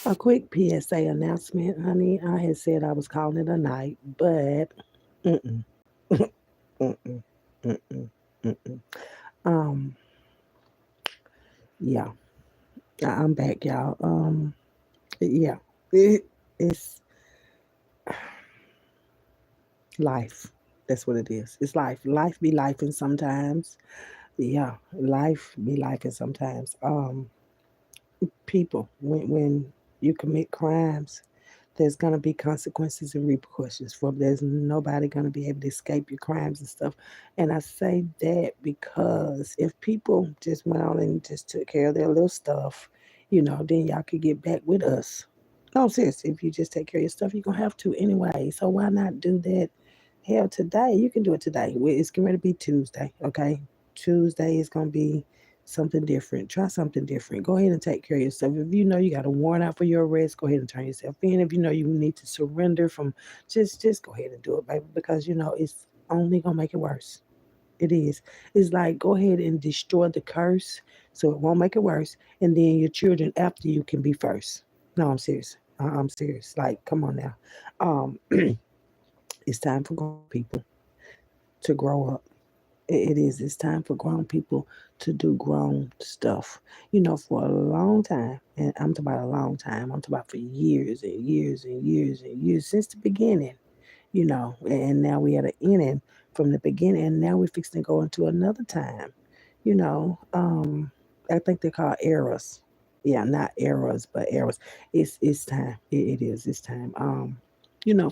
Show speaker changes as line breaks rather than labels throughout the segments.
A quick PSA announcement, honey. I had said I was calling it a night, but mm-mm, mm-mm, mm-mm, mm-mm. Um, yeah, I'm back, y'all. Yeah, it's life. That's what it is. It's life. Life be life, and sometimes, yeah, life be life, and sometimes, people when you commit crimes, there's going to be consequences and repercussions for them. There's nobody going to be able to escape your crimes and stuff. And I say that because if people just went on and just took care of their little stuff, then y'all could get back with us. No, seriously, if you just take care of your stuff, you're going to have to anyway. So why not do that? Hell, today, you can do it today. It's going to be Tuesday, okay? Tuesday is going to be something different. Try something different. Go ahead and take care of yourself. If you know you got a warrant out for your arrest, go ahead and turn yourself in. If you know you need to surrender from, just go ahead and do it, baby, because it's only gonna make it worse. It is. It's like go ahead and destroy the curse so it won't make it worse, and then your children after you can be first. No, I'm serious. I'm serious. Like, come on now. It's time for grown people to grow up. It is. It's time for grown people to do grown stuff. For a long time, and I'm talking about a long time, I'm talking about for years and years and years and years since the beginning, and now we at an ending from the beginning, and now we're fixing to go into another time. You know, um, I think they're called eras. Yeah, not eras, but eras. It's time. It is. It's time.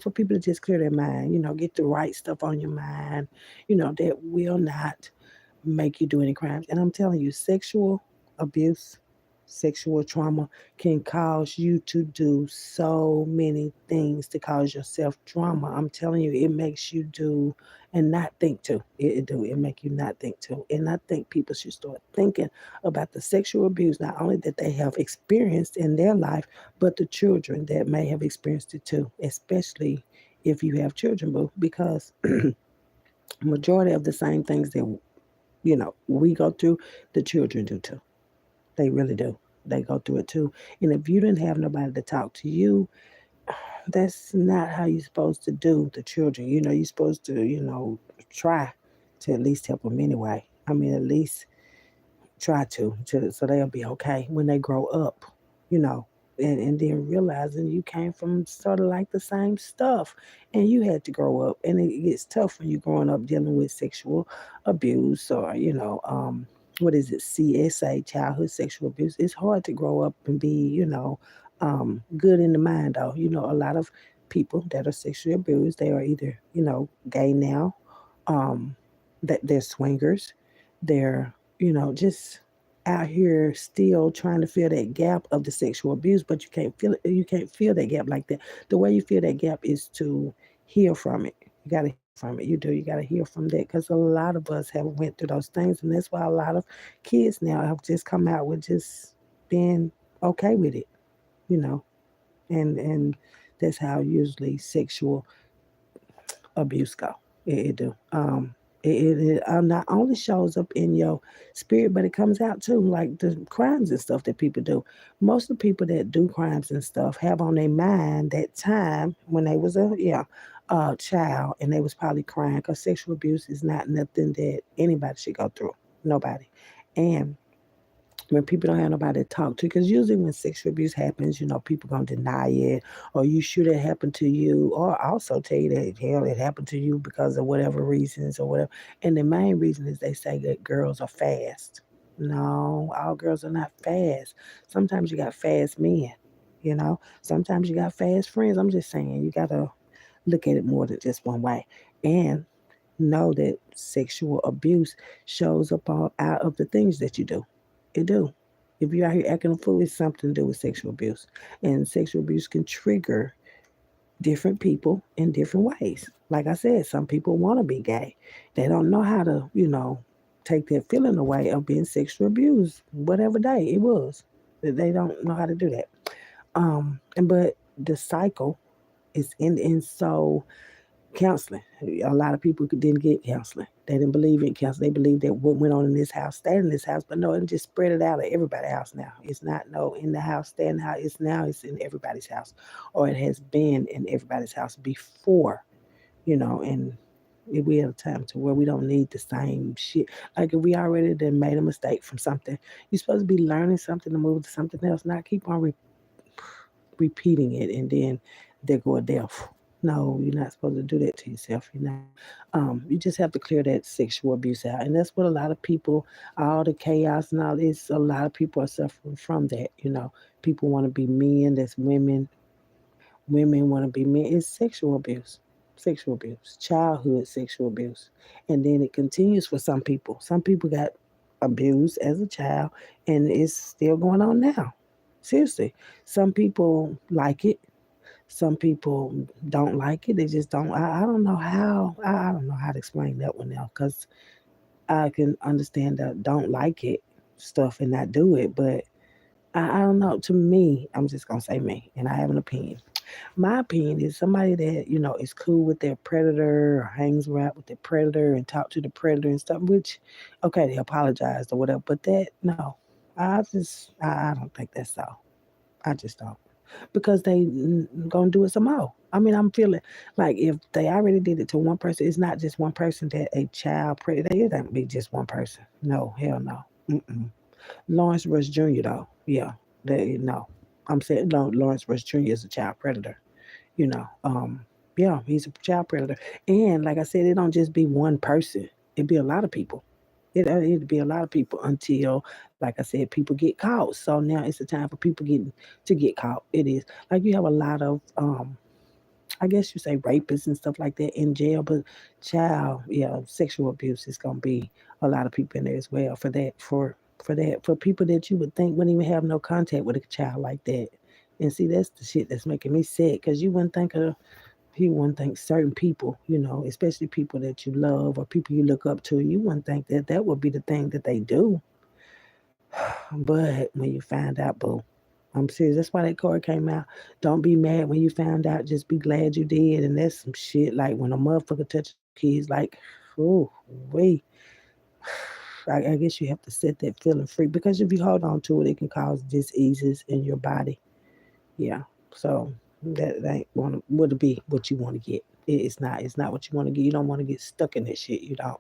For people to just clear their mind. Get the right stuff on your mind. That will not make you do any crimes. And I'm telling you, sexual abuse, sexual trauma can cause you to do so many things to cause yourself trauma. I'm telling you, it makes you do and not think too. It do. It make you not think too. And I think people should start thinking about the sexual abuse, not only that they have experienced in their life, but the children that may have experienced it too, especially if you have children, boo, because majority of the same things that we go through, the children do too. They really do. They go through it too. And if you didn't have nobody to talk to you, that's not how you're supposed to do the children. You're supposed to, try to at least help them anyway. I mean, at least try to so they'll be okay when they grow up, you know. And then realizing you came from sort of like the same stuff and you had to grow up. And it gets tough when you're growing up dealing with sexual abuse or, what is it, CSA, childhood sexual abuse. It's hard to grow up and be, good in the mind, though. A lot of people that are sexually abused, they are either, gay now, um, that they're swingers, they're, just out here still trying to fill that gap of the sexual abuse, but you can't fill that gap like that. The way you fill that gap is to heal from it. You got to heal from it. You got to heal from that because a lot of us have went through those things, and that's why a lot of kids now have just come out with just being okay with it, you know, and that's how usually sexual abuse go. It do. It not only shows up in your spirit, but it comes out too, like the crimes and stuff that people do. Most of the people that do crimes and stuff have on their mind that time when they was a child, and they was probably crying because sexual abuse is not nothing that anybody should go through. Nobody. And when people don't have nobody to talk to, because usually when sexual abuse happens, people gonna deny it, or you should have happened to you, or also tell you that hell it happened to you because of whatever reasons or whatever. And the main reason is they say that girls are fast. No, all girls are not fast. Sometimes you got fast men, you know. Sometimes you got fast friends. I'm just saying you gotta look at it more than just one way. And know that sexual abuse shows up all out of the things that you do. It do. If you're out here acting a fool, it's something to do with sexual abuse. And sexual abuse can trigger different people in different ways. Like I said, some people want to be gay. They don't know how to, take that feeling away of being sexually abused, whatever day it was. They don't know how to do that. And but the cycle is in, and so Counseling. A lot of people didn't get counseling. They didn't believe in counseling. They believed that what went on in this house stayed in this house, but no, it just spread it out at everybody's house now. It's not no in the house, stay in the house. It's in everybody's house, or it has been in everybody's house before, and we at a time to where we don't need the same shit. Like if we already done made a mistake from something, you're supposed to be learning something to move to something else, not keep on repeating it and then there go a death. No, you're not supposed to do that to yourself. You're not. You just have to clear that sexual abuse out, and that's what a lot of people, all the chaos and all this, a lot of people are suffering from that. People want to be men. That's women. Women want to be men. It's sexual abuse, childhood sexual abuse, and then it continues for some people. Some people got abused as a child, and it's still going on now. Seriously, some people like it. Some people don't like it. They just don't. I don't know how. I don't know how to explain that one now because I can understand that don't like it stuff and not do it, but I don't know. To me, I'm just gonna say me, and I have an opinion. My opinion is somebody that is cool with their predator or hangs around with their predator and talk to the predator and stuff. Which, okay, they apologized or whatever, but that no, I don't think that's so. I just don't because they gonna do it some more. I mean, I'm feeling like if they already did it to one person, it's not just one person that a child predator. It don't be just one person. No, hell no. Mm-mm. Lawrence Rush Jr. though, yeah, they no. I'm saying no. Lawrence Rush Jr. is a child predator. You know, yeah, he's a child predator. And like I said, it don't just be one person. It be a lot of people. It'd be a lot of people until, like I said, people get caught. So now it's the time for people getting to get caught. It is like you have a lot of, I guess you say rapists and stuff like that in jail, but child, yeah, sexual abuse is gonna be a lot of people in there as well for that. For people that you would think wouldn't even have no contact with a child like that. And see, that's the shit that's making me sick because you wouldn't think certain people, especially people that you love or people you look up to, you wouldn't think that that would be the thing that they do. But when you find out, boo, I'm serious. That's why that card came out. Don't be mad when you found out. Just be glad you did. And that's some shit. Like when a motherfucker touches kids, like, oh, wait. I guess you have to set that feeling free because if you hold on to it, it can cause diseases in your body. Yeah. So that ain't would be what you want to get. It's not. It's not what you want to get. You don't want to get stuck in that shit. You don't.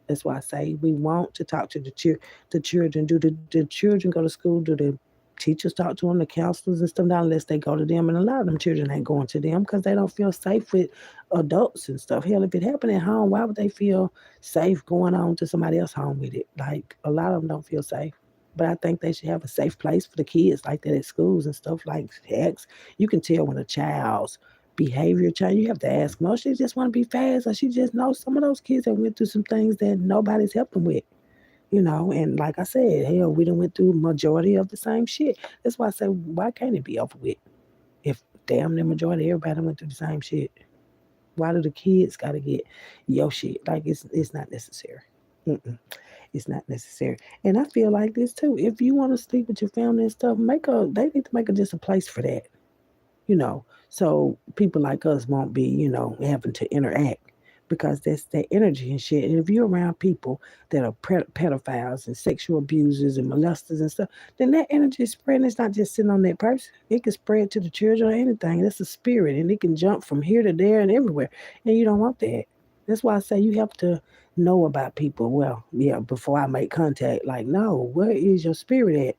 That's why I say we want to talk to the children. Do the children go to school? Do the teachers talk to them, the counselors and stuff? Not unless they go to them. And a lot of them children ain't going to them because they don't feel safe with adults and stuff. Hell, if it happened at home, why would they feel safe going on to somebody else's home with it? Like a lot of them don't feel safe. But I think they should have a safe place for the kids like that at schools and stuff like hex. You can tell when a child's behavior change. You have to ask them, oh, she just want to be fast, or she just knows some of those kids that went through some things that nobody's helped them with. And like I said, hell, we done went through majority of the same shit. That's why I say, why can't it be over with? If damn the majority everybody went through the same shit, why do the kids gotta get your shit? Like it's not necessary. Mm-mm. It's not necessary. And I feel like this too. If you want to sleep with your family and stuff, they need to make just a place for that you know, so people like us won't be, having to interact because that's their energy and shit. And if you're around people that are pedophiles and sexual abusers and molesters and stuff, then that energy is spreading. It's not just sitting on that person. It can spread to the children or anything. That's a spirit and it can jump from here to there and everywhere. And you don't want that. That's why I say you have to know about people. Well, yeah, before I make contact, like, no, where is your spirit at?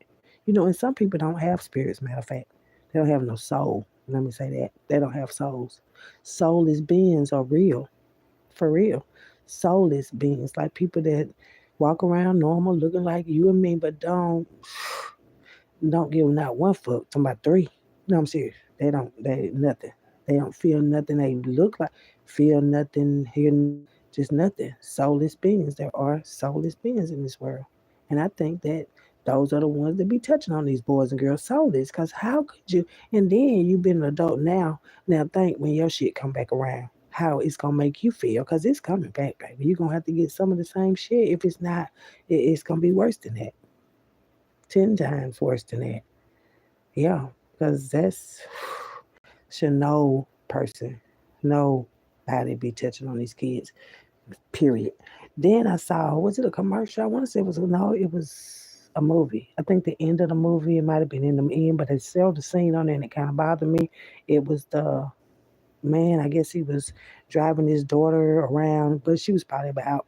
And some people don't have spirits, matter of fact. They don't have no soul. Let me say that. They don't have souls. Soulless beings are real. For real. Soulless beings. Like people that walk around normal looking like you and me, but don't give not one fuck. Talking about three. No, I'm serious. They nothing. They don't feel nothing. They look like feel nothing, hear just nothing. Soulless beings. There are soulless beings in this world. And I think that those are the ones that be touching on these boys and girls soulless. Cause how could you and then you've been an adult now. Now think when your shit come back around, how it's gonna make you feel. Cause it's coming back, baby. You're gonna have to get some of the same shit. If it's not, it's gonna be worse than that. 10 times worse than that. Yeah, because that's should no person, no. how they be touching on these kids. Period. Then I saw, was it a commercial? I want to say it was no, it was a movie. I think the end of the movie, it might have been in the end, but I saw the scene on there and it kind of bothered me. It was the man, I guess he was driving his daughter around, but she was probably about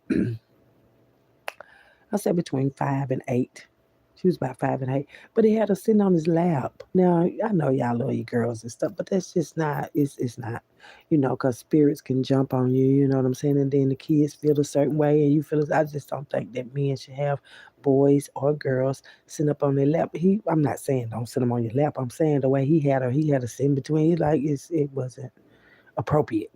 I said between 5 and 8. She was about 5 and 8, but he had her sitting on his lap. Now I know y'all love your girls and stuff, but that's just not. It's not, because spirits can jump on you. You know what I'm saying? And then the kids feel a certain way, and you feel. I just don't think that men should have boys or girls sitting up on their lap. I'm not saying don't sit them on your lap. I'm saying the way he had a sit in between. Like it wasn't appropriate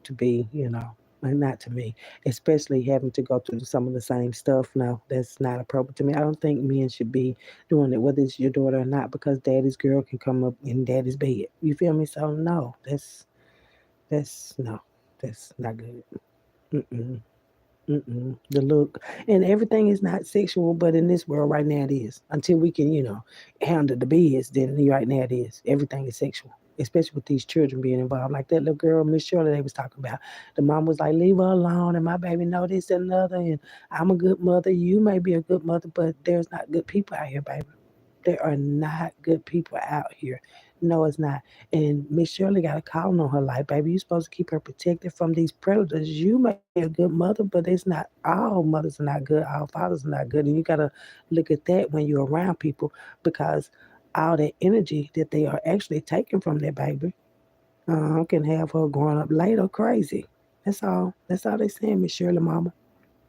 to be, and not to me, especially having to go through some of the same stuff. No, that's not appropriate to me. I don't think men should be doing it, whether it's your daughter or not, because daddy's girl can come up in daddy's bed. You feel me? So no, that's no, that's not good. Mm-mm. Mm-mm. The look and everything is not sexual, but in this world right now it is. Until we can, handle the biz, then right now it is. Everything is sexual, especially with these children being involved. Like that little girl, Miss Shirley, they was talking about. The mom was like, "Leave her alone," and my baby know this and another. And I'm a good mother. You may be a good mother, but there's not good people out here, baby. There are not good people out here. No, it's not. And Miss Shirley got a calling on her life, baby. You're supposed to keep her protected from these predators. You may be a good mother, but it's not all mothers are not good, all fathers are not good. And you gotta look at that when you're around people because all that energy that they are actually taking from their baby can have her growing up later crazy. That's all. That's all they saying, Miss Shirley Mama.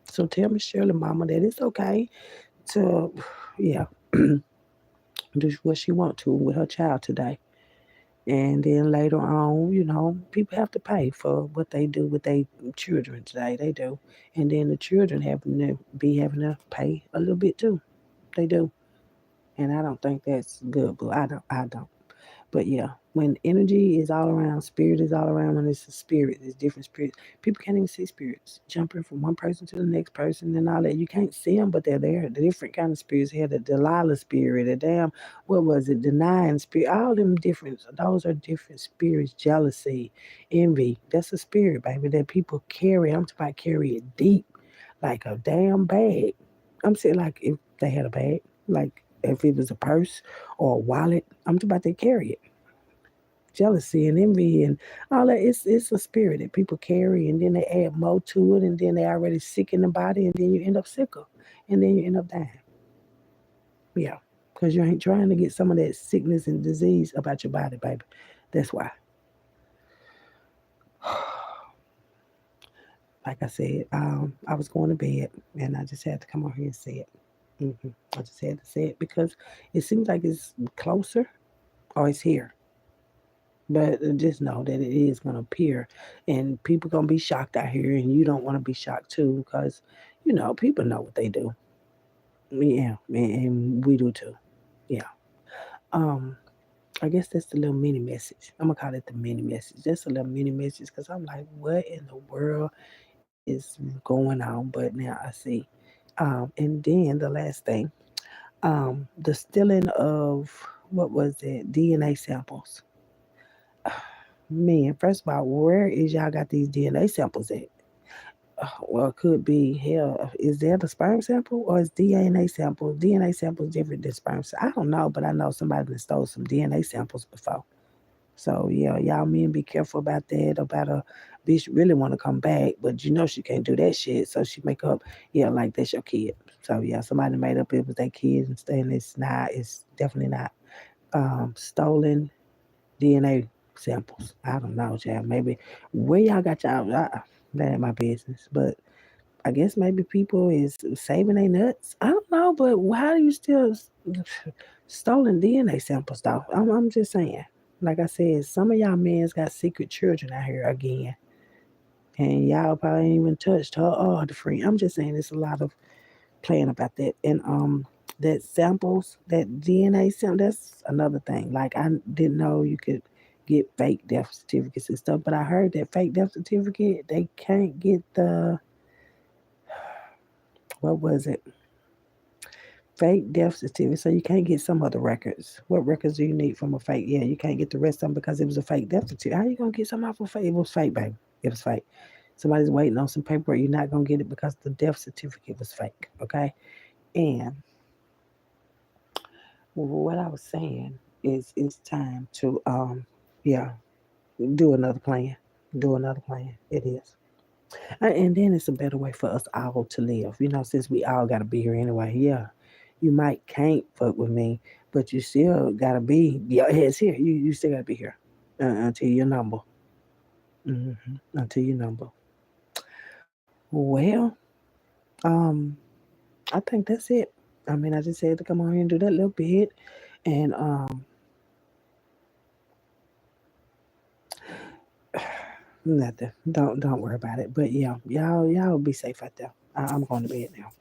So tell Miss Shirley Mama that it's okay to, yeah, do what she want to with her child today. And then later on, people have to pay for what they do with their children today. They do. And then the children having to pay a little bit too. They do. And I don't think that's good, but I don't. But yeah, when energy is all around, spirit is all around. When it's a spirit, there's different spirits. People can't even see spirits jumping from one person to the next person and all that. You can't see them, but they're there. The different kind of spirits here, the Delilah spirit, the damn, what was it, denying spirit, all them different. Those are different spirits. Jealousy, envy. That's a spirit, baby, that people carry. I'm talking about carry it deep, like a damn bag. I'm saying like if they had a bag, like if it was a purse or a wallet, I'm talking about they carry it. Jealousy and envy and all that. It's a spirit that people carry, and then they add more to it, and then they already sick in the body, and then you end up sicker, and then you end up dying. Yeah, because you ain't trying to get some of that sickness and disease about your body, baby. That's why. Like I said, I was going to bed, and I just had to come on here and say it. I just had to say it because it seems like it's closer or it's here. But just know that it is going to appear, and people going to be shocked out here, and you don't want to be shocked too, because people know what they do. Yeah, and we do too. Yeah. Um, I guess that's the little mini message. I'm gonna call it the mini message. That's a little mini message because I'm like, what in the world is going on? But now I see. And then the last thing, the stealing of what was it? DNA samples. Man, first of all, where is y'all got these DNA samples at? Well, it could be hell. Is that a sperm sample or is DNA sample? DNA sample is different than sperm. I don't know, but I know somebody that stole some DNA samples before. So yeah, y'all men be careful about that. About a bitch really want to come back, but she can't do that shit. So she make up, yeah, like that's your kid. So yeah, somebody made up it was their kid and stuff, and it's not. It's definitely not stolen DNA samples. I don't know, child. Maybe where y'all got y'all. That ain't my business. But I guess maybe people is saving their nuts. I don't know, but how do you still stolen DNA samples though? I'm just saying. Like I said, some of y'all men's got secret children out here again, and y'all probably ain't even touched her or the friend. I'm just saying, it's a lot of playing about that. And that samples, that DNA sample, that's another thing. Like I didn't know you could get fake death certificates and stuff, but I heard that fake death certificate, they can't get the, what was it? Fake death certificate. So you can't get some other records. What records do you need from a fake? Yeah, you can't get the rest of them because it was a fake death certificate. How you gonna get some off of fake? It was fake, baby. It was fake. Somebody's waiting on some paperwork. You're not gonna get it because the death certificate was fake. Okay. And what I was saying is it's time to yeah, do another plan. Do another plan. It is. And then it's a better way for us all to live. Since we all gotta be here anyway. Yeah. You might can't fuck with me, but you still gotta be your head's here. You still gotta be here. Until your number. Until your number. Well, um, I think that's it. I mean, I just had to come on here and do that little bit, and nothing. Don't worry about it. But yeah, y'all be safe out there. I'm going to bed now.